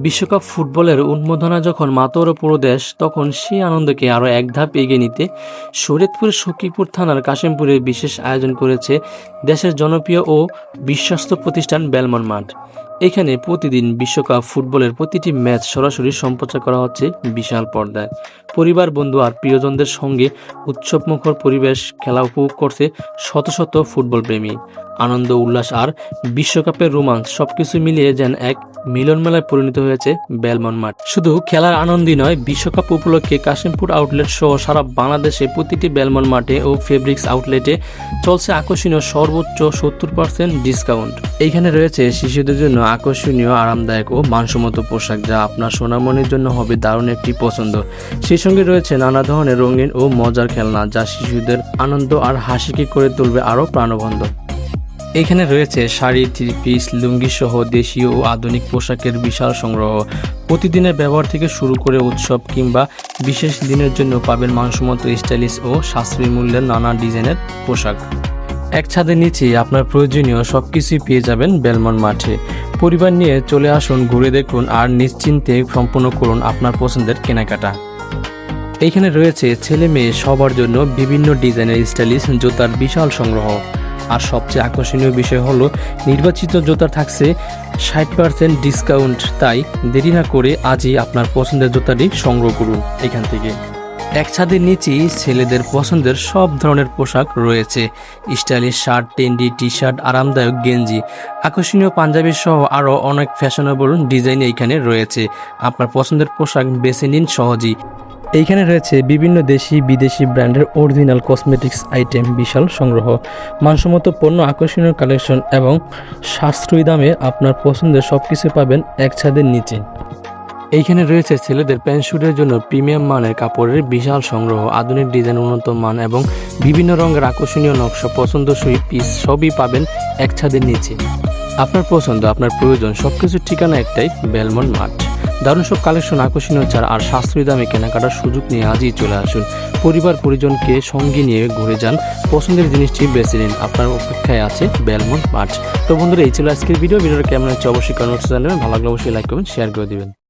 বিশ্বকাপ ফুটবলের উন্মাদনা যখন মাতোয়ার পুরো দেশ, তখন সেই আনন্দকে আরও এক ধাপ এগিয়ে নিতে শরীয়তপুরের সখীপুর থানার কাশিমপুরে বিশেষ আয়োজন করেছে দেশের জনপ্রিয় ও বিশ্বস্ত প্রতিষ্ঠান বেলমন মাঠ। এখানে প্রতিদিন বিশ্বকাপ ফুটবলের প্রতিটি ম্যাচ সরাসরি সম্প্রচার করা হচ্ছে বিশাল পর্দায়। পরিবার, বন্ধু আর প্রিয়জনদের সঙ্গে উৎসবমুখর পরিবেশ, খেলা উপভোগ করছে শত শত ফুটবল প্রেমী। আনন্দ, উল্লাস আর বিশ্বকাপের রোমাঞ্চ সবকিছু মিলিয়ে যেন এক মিলন মেলায় পরিণত হয়েছে বেলমন মাঠ। শুধু খেলার আনন্দই নয়, বিশ্বকাপ উপলক্ষে কাশিমপুর আউটলেট সহ সারা বাংলাদেশে প্রতিটি বেলমন মাঠে ও ফেব্রিক্স আউটলেটে চলছে আকর্ষণীয় সর্বোচ্চ 70% ডিসকাউন্ট। এইখানে রয়েছে শিশুদের জন্য আকর্ষণীয়, আরামদায়ক ও মানসম্মত পোশাক, যা আপনার সোনামণির জন্য হবে দারুণ একটি পছন্দ। সেই সঙ্গে রয়েছে নানা ধরনের রঙিন ও মজার খেলনা, যা শিশুদের আনন্দ আর হাসিকে করে তুলবে আরও প্রাণবন্ত। এখানে রয়েছে শাড়ি, থ্রি পিস, লুঙ্গি সহ দেশীয় ও আধুনিক পোশাকের বিশাল সংগ্রহ। প্রতিদিনের ব্যবহার থেকে শুরু করে উৎসব কিংবা বিশেষ দিনের জন্য পাবেন মানসম্মত, স্টাইলিশ ও সাশ্রয়ী মূল্যের নানা ডিজাইনের পোশাক। এক ছাদের নিচে আপনার প্রয়োজনীয় সবকিছুই পেয়ে যাবেন বেলমন মাঠে। পরিবার নিয়ে চলে আসুন, ঘুরে দেখুন আর নিশ্চিন্তে সম্পূর্ণ করুন আপনার পছন্দের কেনাকাটা। এইখানে রয়েছে ছেলে মেয়ে সবার জন্য বিভিন্ন ডিজাইনের স্টাইলিশ জুতার বিশাল সংগ্রহ। আর সবচেয়ে আকর্ষণীয় বিষয় হলো, নির্বাচিত জুতা থাকছে 60% ডিসকাউন্ট। তাই দেরি না করে আজই আপনার পছন্দের জুতাটি সংগ্রহ করুন এখান থেকে। এক ছাদের নিচেই ছেলেদের পছন্দের সব ধরনের পোশাক রয়েছে। Stylish shirt, trendy T shirt, আরামদায়ক গেঞ্জি, আকর্ষণীয় পাঞ্জাবি সহ আরও অনেক ফ্যাশনেবল ডিজাইন এইখানে রয়েছে। আপনার পছন্দের পোশাক বেছে নিন সহজেই। এইখানে রয়েছে বিভিন্ন দেশি বিদেশি ব্র্যান্ডের অরিজিনাল কসমেটিক্স আইটেম, বিশাল সংগ্রহ, মানসম্মত পণ্য, আকর্ষণীয় কালেকশন এবং সাশ্রয়ী দামে আপনার পছন্দের সবকিছু পাবেন এক ছাদের নিচে। এইখানে রয়েছে ছেলেদের প্যান্ট শুটের জন্য প্রিমিয়াম মানের কাপড়ের বিশাল সংগ্রহ, আধুনিক ডিজাইন, উন্নত মান এবং বিভিন্ন রঙের আকর্ষণীয় নকশা, পছন্দসই পিস সবই পাবেন এক ছাদের নিচে। আপনার পছন্দ, আপনার প্রয়োজন, সবকিছুর ঠিকানা একটাই, বেলমন মাঠ। দারুণ সব কালেকশন, আকর্ষণীয় ছাড় আর সাশ্রয়ী দামে কেনাকাটার সুযোগ নিয়ে আজই চলে আসুন। পরিবার পরিজনকে সঙ্গে নিয়ে ঘুরে যান, পছন্দের জিনিসটি বেছে নিন। আপনার অপেক্ষায় আছে বেলমন মাঠ। তো বন্ধুরা, এই ছিল আজকের ভিডিওটা কেমন হচ্ছে অবশ্যই কমেন্ট জানাবেন। ভালো লাগলে অবশ্যই লাইক করবেন, শেয়ার করে দিবেন।